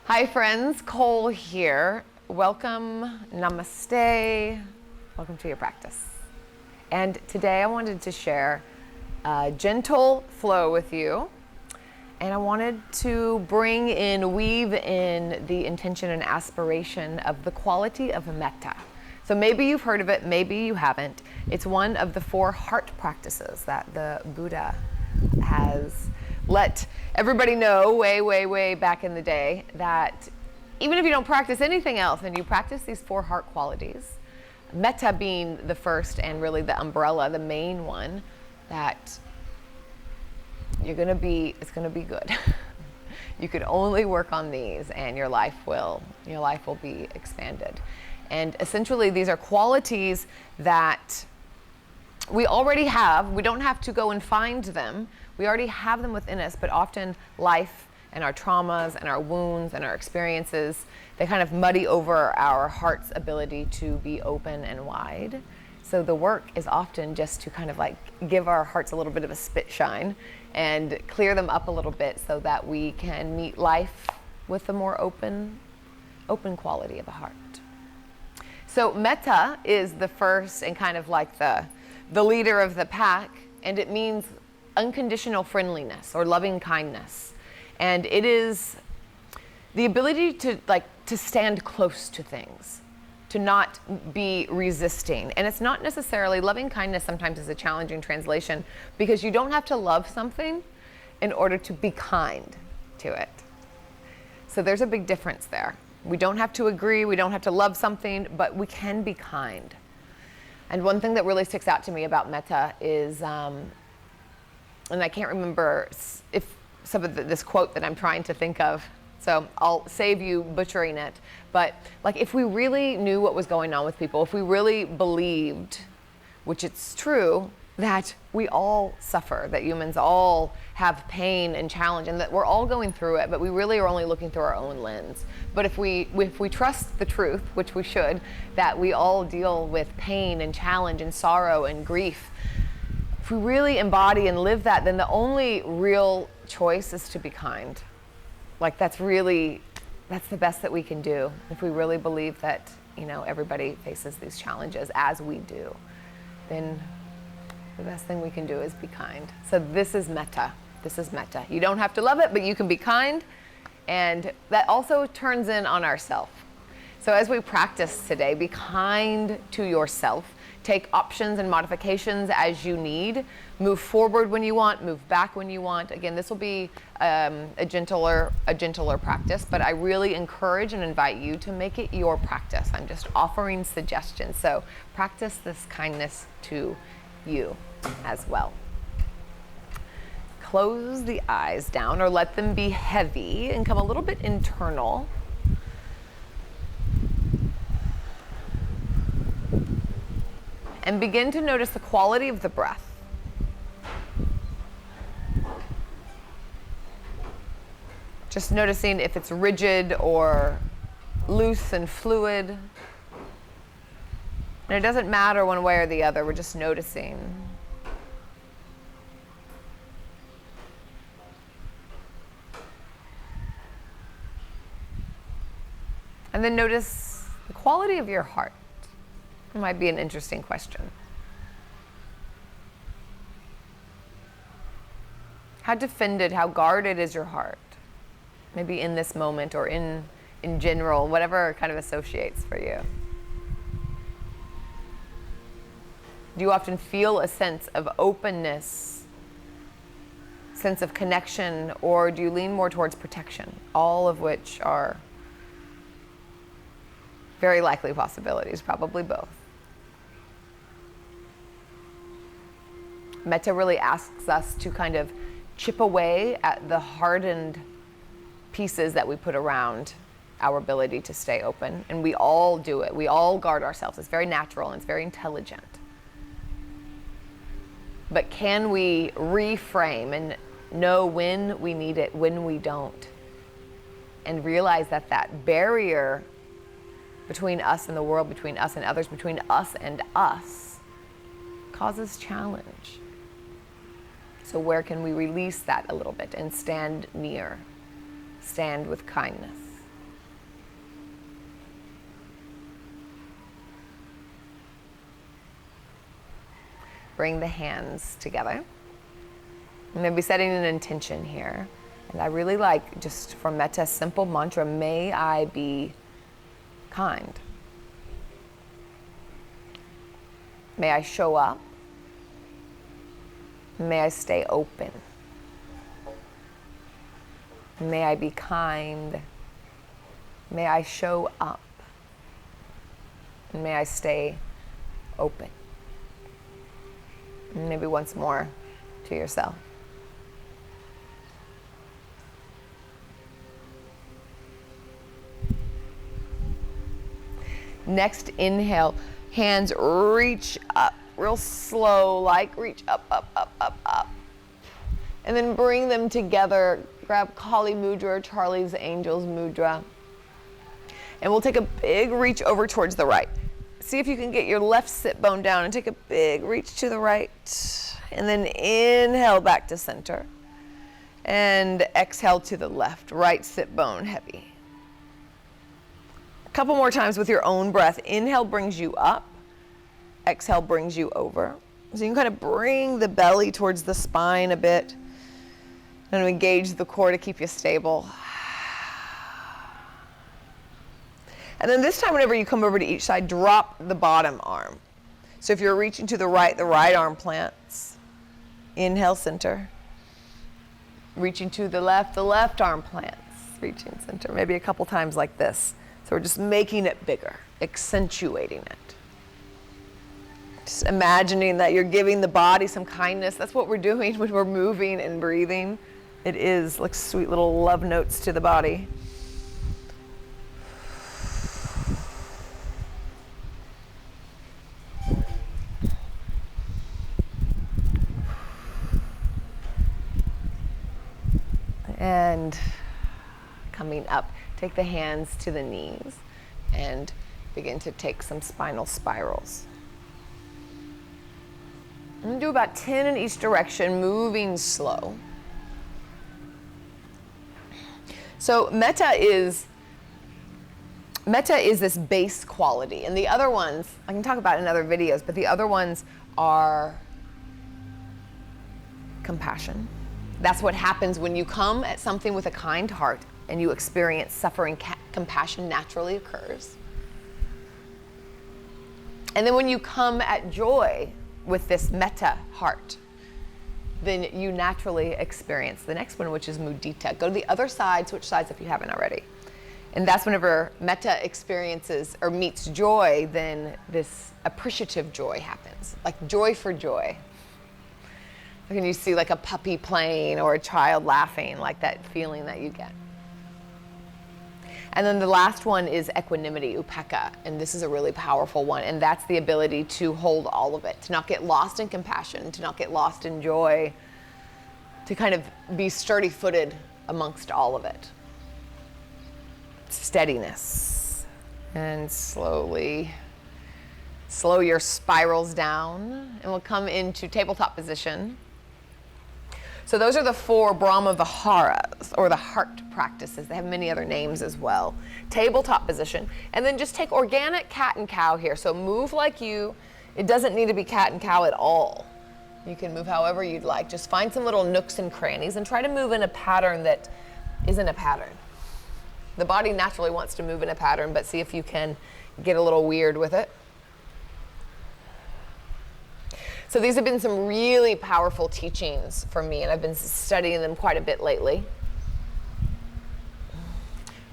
Hi friends, Cole here. Welcome, namaste. Welcome to your practice. And today I wanted to share a gentle flow with you. And I wanted to weave in the intention and aspiration of the quality of Metta. So maybe you've heard of it, maybe you haven't. It's one of the 4 heart practices that the Buddha has let everybody know way back in the day, that even if you don't practice anything else and you practice these 4 heart qualities, Metta being the first and really the umbrella, the main one, that it's gonna be good. You could only work on these and your life will be expanded. And essentially these are qualities that we already have. We don't have to go and find them. We already have them within us, but often life and our traumas and our wounds and our experiences, they kind of muddy over our heart's ability to be open and wide. So the work is often just to kind of like give our hearts a little bit of a spit shine and clear them up a little bit so that we can meet life with a more open quality of a heart. So Metta is the first and kind of like the leader of the pack, and it means unconditional friendliness or loving kindness. And it is the ability to stand close to things, to not be resisting. And it's not necessarily, loving kindness sometimes is a challenging translation because you don't have to love something in order to be kind to it. So there's a big difference there. We don't have to agree, we don't have to love something, but we can be kind. And one thing that really sticks out to me about Metta is, and I can't remember if some of this quote that I'm trying to think of, so I'll save you butchering it, but like if we really knew what was going on with people, if we really believed, which it's true, that we all suffer, that humans all have pain and challenge, and that we're all going through it, but we really are only looking through our own lens. But if we trust the truth, which we should, that we all deal with pain and challenge and sorrow and grief, if we really embody and live that, then the only real choice is to be kind. Like that's the best that we can do. If we really believe that, everybody faces these challenges as we do, then the best thing we can do is be kind. So this is Metta. This is Metta. You don't have to love it, but you can be kind. And that also turns in on ourselves. So as we practice today, be kind to yourself. Take options and modifications as you need. Move forward when you want, move back when you want. Again, this will be a gentler practice, but I really encourage and invite you to make it your practice. I'm just offering suggestions. So practice this kindness to you as well. Close the eyes down or let them be heavy and come a little bit internal. And begin to notice the quality of the breath. Just noticing if it's rigid or loose and fluid. And it doesn't matter one way or the other, we're just noticing. And then notice the quality of your heart. It might be an interesting question. How defended, how guarded is your heart? Maybe in this moment or in general, whatever kind of associates for you. Do you often feel a sense of openness, sense of connection, or do you lean more towards protection? All of which are very likely possibilities, probably both. Metta really asks us to kind of chip away at the hardened pieces that we put around our ability to stay open. And we all do it. We all guard ourselves. It's very natural and it's very intelligent. But can we reframe and know when we need it, when we don't? And realize that that barrier between us and the world, between us and others, between us and us, causes challenge. So where can we release that a little bit and stand near, stand with kindness? bring the hands together. I'm going to be setting an intention here. And I really like, just from Metta, simple mantra, may I be kind. May I show up. May I stay open. May I be kind. May I show up. And may I stay open. And maybe once more to yourself. Next inhale, hands reach up, real slow, like reach up, up, up, up, up. And then bring them together. Grab Kali Mudra or Charlie's Angels Mudra. And we'll take a big reach over towards the right. See if you can get your left sit bone down and take a big reach to the right. And then inhale back to center. And exhale to the left, right sit bone heavy. Couple more times with your own breath. Inhale brings you up. Exhale brings you over. So you can kind of bring the belly towards the spine a bit and engage the core to keep you stable. And then this time, whenever you come over to each side, drop the bottom arm. So if you're reaching to the right arm plants. Inhale, center. Reaching to the left arm plants. Reaching center. Maybe a couple times like this. So we're just making it bigger, accentuating it. Just imagining that you're giving the body some kindness. That's what we're doing when we're moving and breathing. It is like sweet little love notes to the body. And coming up. Take the hands to the knees and begin to take some spinal spirals. I'm going to do about 10 in each direction, moving slow. So Metta is this base quality, and the other ones, I can talk about in other videos, but the other ones are compassion. That's what happens when you come at something with a kind heart and you experience suffering. Compassion naturally occurs. And then when you come at joy with this metta heart, then you naturally experience the next one, which is mudita. Go to the other side, switch sides if you haven't already. And that's whenever metta experiences or meets joy, then this appreciative joy happens, like joy for joy. Like when you see like a puppy playing or a child laughing, like that feeling that you get. And then the last one is equanimity, upekkha, and this is a really powerful one, and that's the ability to hold all of it, to not get lost in compassion, to not get lost in joy, to kind of be sturdy-footed amongst all of it. Steadiness. And slowly slow your spirals down, and we'll come into tabletop position. So those are the 4 Brahma Viharas, or the heart practices. They have many other names as well. Tabletop position. And then just take organic cat and cow here. So move like you. It doesn't need to be cat and cow at all. You can move however you'd like. Just find some little nooks and crannies and try to move in a pattern that isn't a pattern. The body naturally wants to move in a pattern, but see if you can get a little weird with it. So these have been some really powerful teachings for me, and I've been studying them quite a bit lately.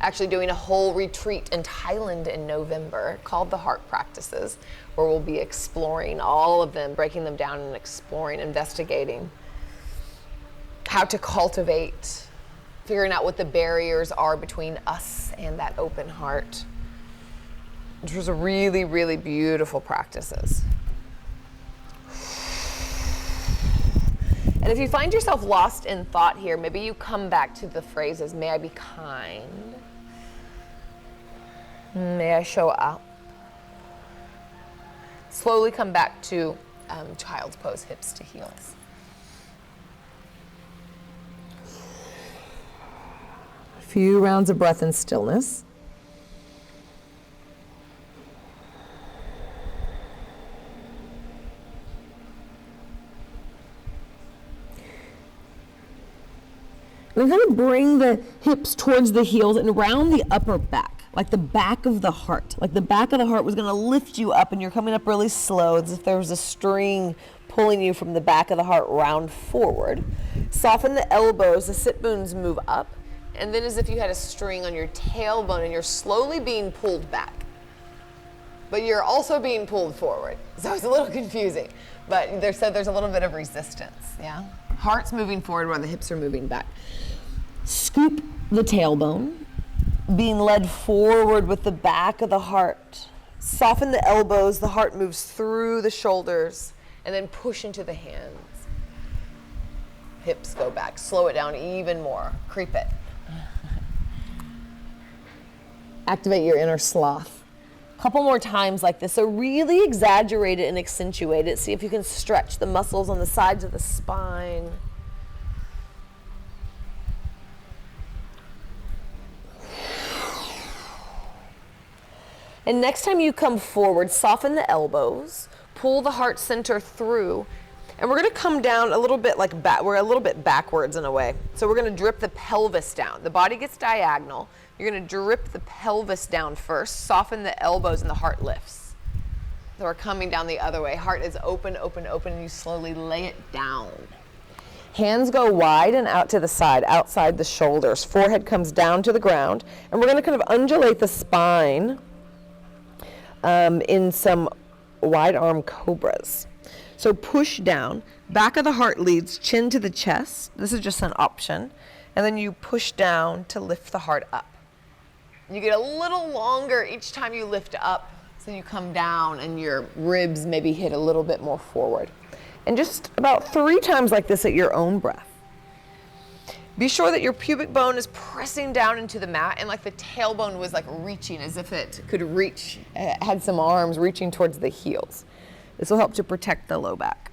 Actually doing a whole retreat in Thailand in November called the Heart Practices, where we'll be exploring all of them, breaking them down and exploring, investigating how to cultivate, figuring out what the barriers are between us and that open heart. Which was a really, really beautiful practices. And if you find yourself lost in thought here, maybe you come back to the phrases, may I be kind, may I show up. Slowly come back to child's pose, hips to heels. A few rounds of breath and stillness. We're going to bring the hips towards the heels and around the upper back, like the back of the heart. Like the back of the heart was going to lift you up, and you're coming up really slow, as if there was a string pulling you from the back of the heart round forward. Soften the elbows, the sit bones move up, and then as if you had a string on your tailbone and you're slowly being pulled back. But you're also being pulled forward. So it's a little confusing. But there's a little bit of resistance, yeah? Heart's moving forward while the hips are moving back. Scoop the tailbone, being led forward with the back of the heart. Soften the elbows, the heart moves through the shoulders, and then push into the hands. Hips go back, slow it down even more, creep it. Activate your inner sloth. A couple more times like this. So really exaggerate it and accentuate it. See if you can stretch the muscles on the sides of the spine. And next time you come forward, soften the elbows, pull the heart center through, and we're going to come down a little bit like we're a little bit backwards in a way. So we're going to drip the pelvis down. The body gets diagonal. You're going to drip the pelvis down first, soften the elbows, and the heart lifts. So we're coming down the other way. Heart is open, open, open, and you slowly lay it down. Hands go wide and out to the side, outside the shoulders. Forehead comes down to the ground, and we're going to kind of undulate the spine in some wide arm cobras. So push down, back of the heart leads, chin to the chest. This is just an option. And then you push down to lift the heart up. You get a little longer each time you lift up, so you come down and your ribs maybe hit a little bit more forward. And just about 3 times like this at your own breath. Be sure that your pubic bone is pressing down into the mat, and like the tailbone was like reaching, as if it could reach, had some arms reaching towards the heels. This will help to protect the low back.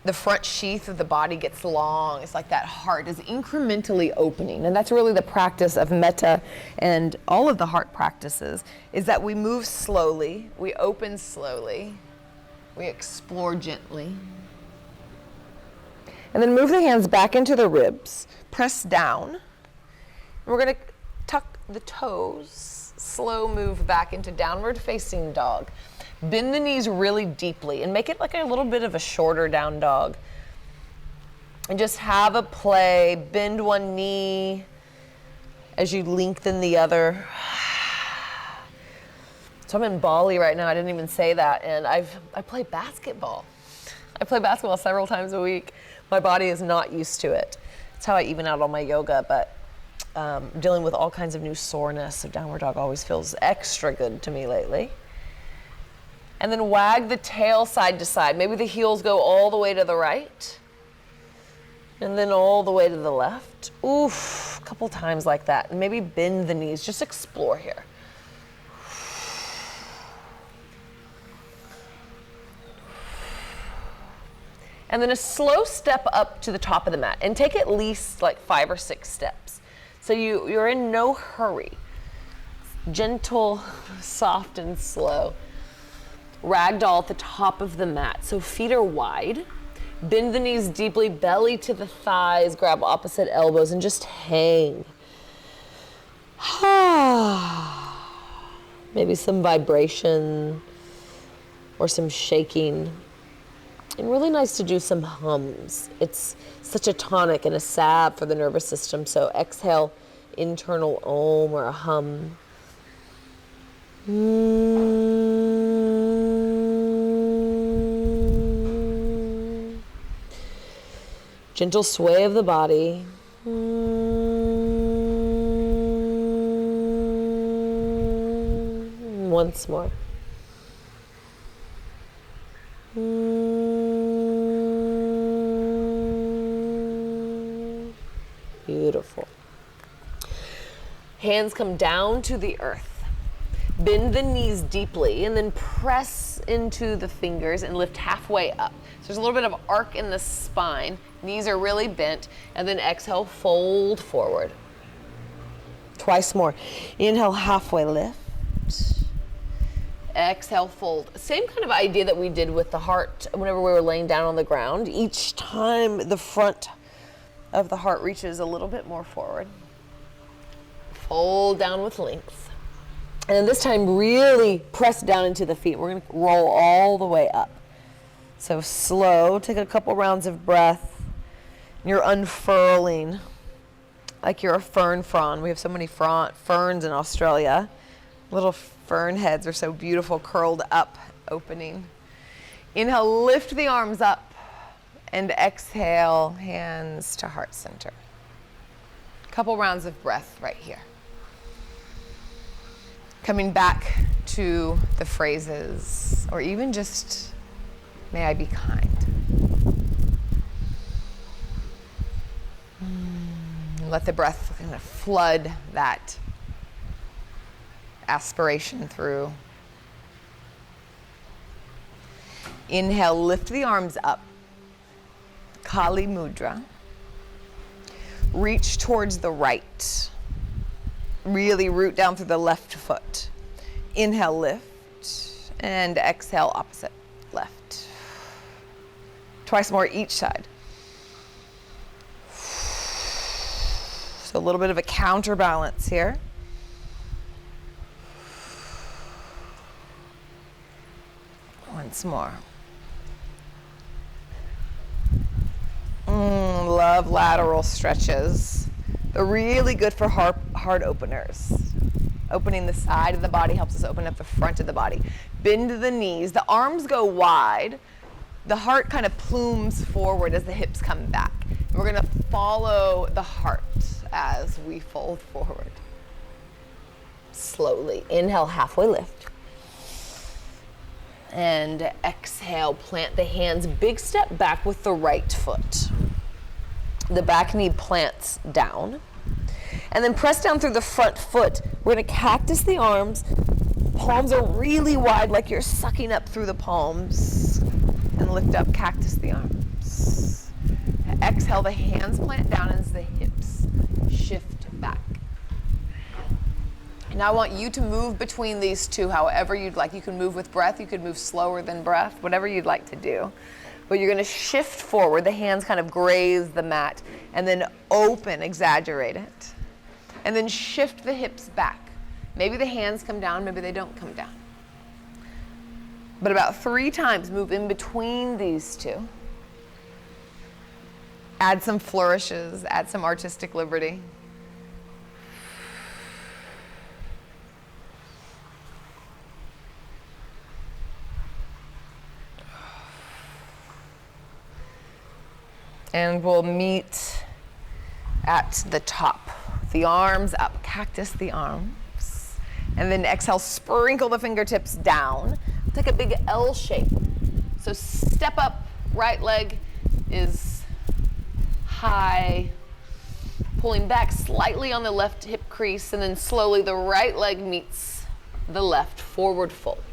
The front sheath of the body gets long. It's like that heart is incrementally opening. And that's really the practice of Metta and all of the heart practices, is that we move slowly, we open slowly, we explore gently. And then move the hands back into the ribs, press down. And we're going to tuck the toes, slow move back into downward facing dog. Bend the knees really deeply and make it like a little bit of a shorter down dog. And just have a play, bend one knee as you lengthen the other. So I'm in Bali right now, I didn't even say that, and I play basketball. I play basketball several times a week. My body is not used to it. That's how I even out all my yoga, but dealing with all kinds of new soreness, so downward dog always feels extra good to me lately. And then wag the tail side to side. Maybe the heels go all the way to the right, and then all the way to the left. Oof, a couple times like that. And maybe bend the knees, just explore here. And then a slow step up to the top of the mat, and take at least like 5 or 6 steps. So you're in no hurry. Gentle, soft, and slow. Ragdoll at the top of the mat. So feet are wide. Bend the knees deeply, belly to the thighs, grab opposite elbows, and just hang. Maybe some vibration or some shaking. And really nice to do some hums. It's such a tonic and a salve for the nervous system. So exhale, internal om or a hum. Gentle sway of the body. Once more. Beautiful. Hands come down to the earth. Bend the knees deeply and then press into the fingers and lift halfway up. So there's a little bit of arc in the spine. Knees are really bent. And then exhale, fold forward. Twice more. Inhale, halfway lift. Exhale, fold. Same kind of idea that we did with the heart whenever we were laying down on the ground. Each time the front of the heart reaches a little bit more forward. Fold down with length. And then this time really press down into the feet. We're going to roll all the way up. So slow, take a couple rounds of breath. You're unfurling like you're a fern frond. We have so many ferns in Australia. Little fern heads are so beautiful, curled up, opening. Inhale, lift the arms up, and exhale, hands to heart center. Couple rounds of breath right here. Coming back to the phrases, or even just, may I be kind. Let the breath kind of flood that aspiration through. Inhale, lift the arms up. Kali Mudra. Reach towards the right. Really root down through the left foot. Inhale, lift, and exhale, opposite, left. Twice more each side. So a little bit of a counterbalance here. Once more. Love lateral stretches. They're really good for heart openers. Opening the side of the body helps us open up the front of the body. Bend the knees. The arms go wide. The heart kind of plumes forward as the hips come back. And we're going to follow the heart as we fold forward. Slowly. Inhale, halfway lift. And exhale, plant the hands. Big step back with the right foot. The back knee plants down. And then press down through the front foot. We're going to cactus the arms. Palms are really wide, like you're sucking up through the palms. And lift up, cactus the arms. Exhale, the hands plant down as the hips shift back. Now I want you to move between these two however you'd like. You can move with breath, you could move slower than breath, whatever you'd like to do. But you're going to shift forward, the hands kind of graze the mat, and then open, exaggerate it. And then shift the hips back. Maybe the hands come down, maybe they don't come down. But about 3 times move in between these two. Add some flourishes, add some artistic liberty. And we'll meet at the top. The arms up, cactus the arms. And then exhale, sprinkle the fingertips down. Take a big L shape. So step up, right leg is high. Pulling back slightly on the left hip crease, and then slowly the right leg meets the left, forward fold.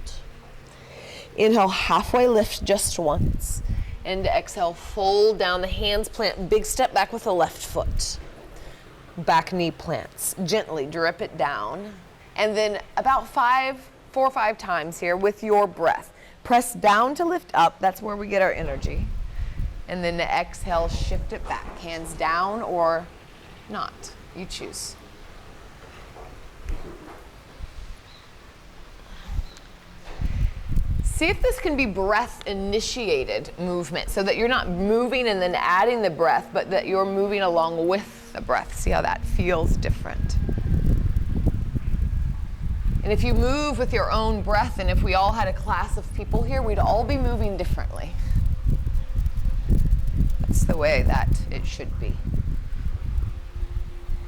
Inhale, halfway lift just once. And exhale, fold down, the hands plant, big step back with the left foot. Back knee plants, gently drip it down. And then about 4 or 5 times here with your breath. Press down to lift up, that's where we get our energy. And then exhale, shift it back, hands down or not, you choose. See if this can be breath initiated movement so that you're not moving and then adding the breath, but that you're moving along with the breath. See how that feels different. And if you move with your own breath, and if we all had a class of people here, we'd all be moving differently. That's the way that it should be.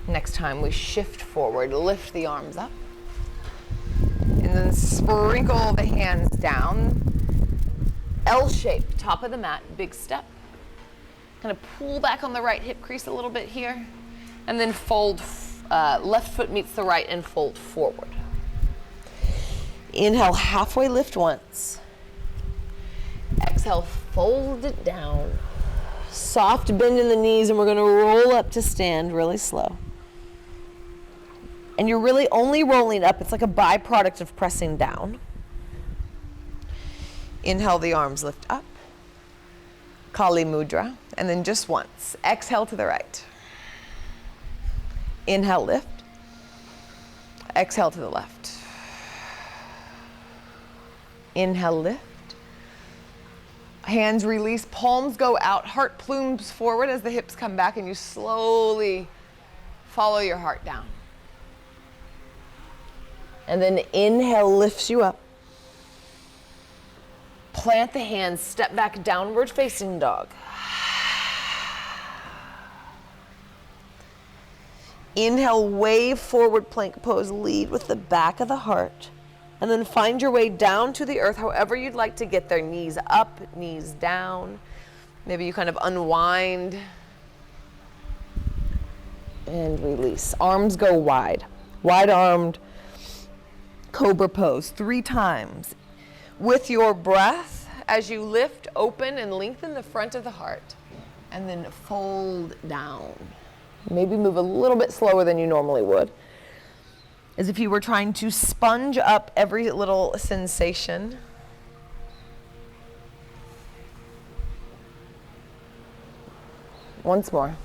Next time we shift forward, lift the arms up. And then sprinkle the hands down. L shape, top of the mat, big step. Kind of pull back on the right hip crease a little bit here. And then fold, left foot meets the right and fold forward. Inhale, halfway lift once. Exhale, fold it down. Soft bend in the knees, and we're going to roll up to stand really slow. And you're really only rolling up. It's like a byproduct of pressing down. Inhale, the arms lift up. Kali Mudra. And then just once. Exhale to the right. Inhale, lift. Exhale to the left. Inhale, lift. Hands release, palms go out, heart plumes forward as the hips come back, and you slowly follow your heart down. And then inhale lifts you up. Plant the hands, step back, downward facing dog. Inhale, wave forward plank pose, lead with the back of the heart. And then find your way down to the earth, however you'd like to get there. Knees up, knees down. Maybe you kind of unwind and release. Arms go wide. Wide-armed cobra pose 3 times. With your breath, as you lift, open, and lengthen the front of the heart. And then fold down. Maybe move a little bit slower than you normally would. As if you were trying to sponge up every little sensation. Once more.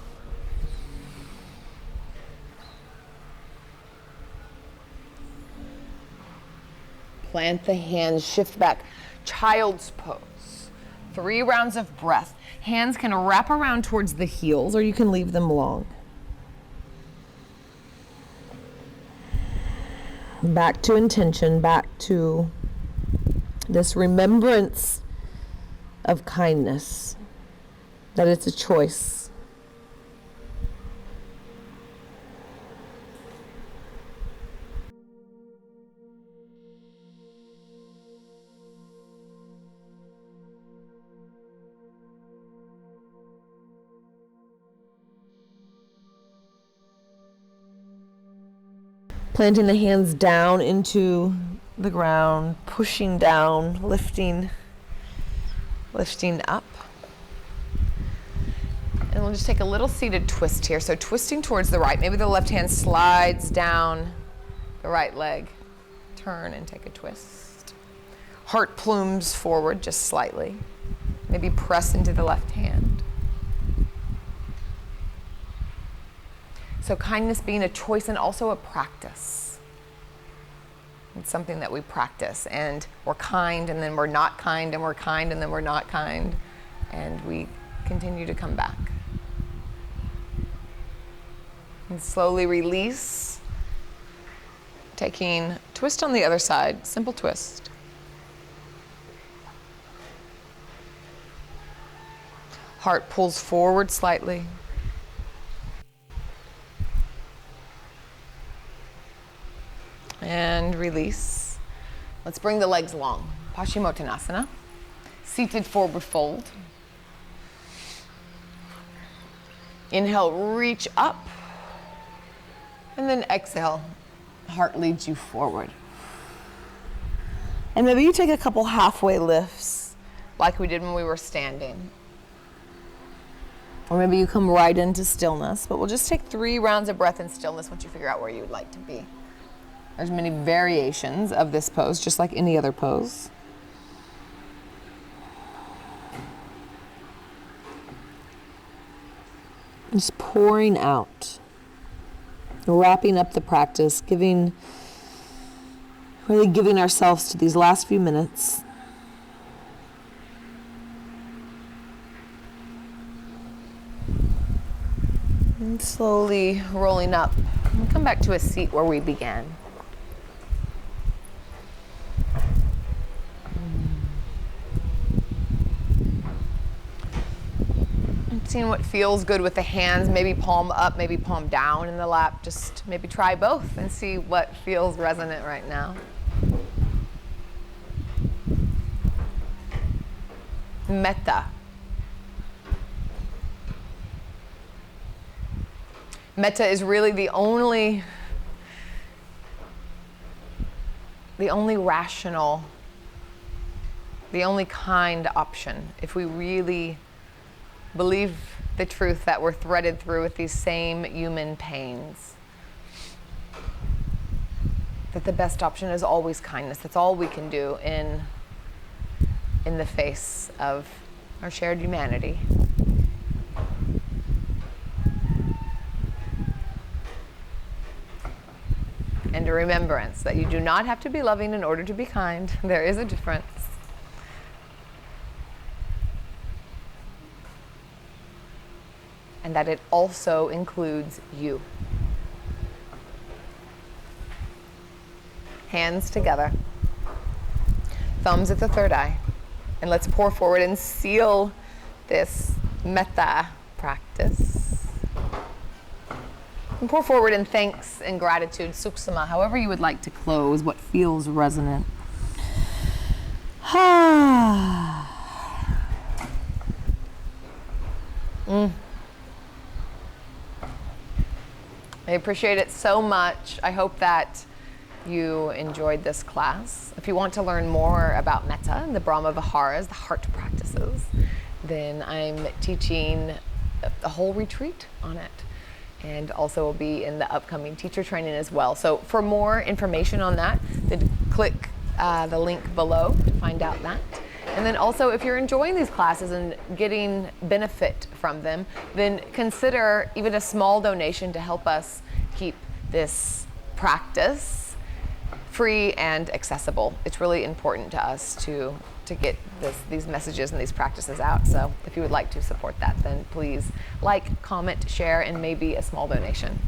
Plant the hands, shift back. Child's pose. 3 rounds of breath. Hands can wrap around towards the heels, or you can leave them long. Back to intention, back to this remembrance of kindness, that it's a choice. Planting the hands down into the ground, pushing down, lifting up. And we'll just take a little seated twist here. So twisting towards the right. Maybe the left hand slides down the right leg. Turn and take a twist. Heart plumes forward just slightly. Maybe press into the left hand. So kindness being a choice and also a practice. It's something that we practice, and we're kind and then we're not kind, and we're kind and then we're not kind, and we continue to come back. And slowly release, taking twist on the other side, simple twist. Heart pulls forward slightly. And release. Let's bring the legs long. Paschimottanasana. Seated forward fold. Inhale, reach up. And then exhale, heart leads you forward. And maybe you take a couple halfway lifts like we did when we were standing. Or maybe you come right into stillness, but we'll just take 3 rounds of breath in stillness once you figure out where you'd like to be. There's many variations of this pose, just like any other pose. Just pouring out, wrapping up the practice, really giving ourselves to these last few minutes. And slowly rolling up. We'll come back to a seat where we began. Seeing what feels good with the hands, maybe palm up, maybe palm down in the lap. Just maybe try both and see what feels resonant right now. Metta. Metta is really the only rational, the only kind option if we really believe the truth that we're threaded through with these same human pains. That the best option is always kindness. That's all we can do in the face of our shared humanity. And a remembrance that you do not have to be loving in order to be kind. There is a difference. And that it also includes you. Hands together. Thumbs at the third eye. And let's pour forward and seal this Metta practice. And pour forward in thanks and gratitude, suksama, however you would like to close, what feels resonant. I appreciate it so much. I hope that you enjoyed this class. If you want to learn more about Metta and the Brahma Viharas, the heart practices, then I'm teaching a whole retreat on it. And also will be in the upcoming teacher training as well. So for more information on that, then click the link below to find out that. And then also, if you're enjoying these classes and getting benefit from them, then consider even a small donation to help us keep this practice free and accessible. It's really important to us to get these messages and these practices out. So if you would like to support that, then please like, comment, share, and maybe a small donation.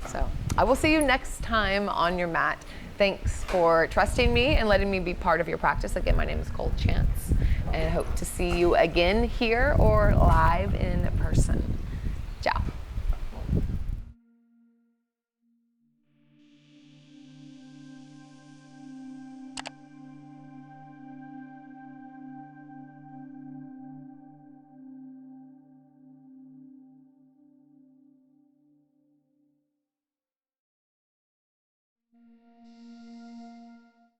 So I will see you next time on your mat. Thanks for trusting me and letting me be part of your practice. Again, my name is Cold Chance, and I hope to see you again here or live in person.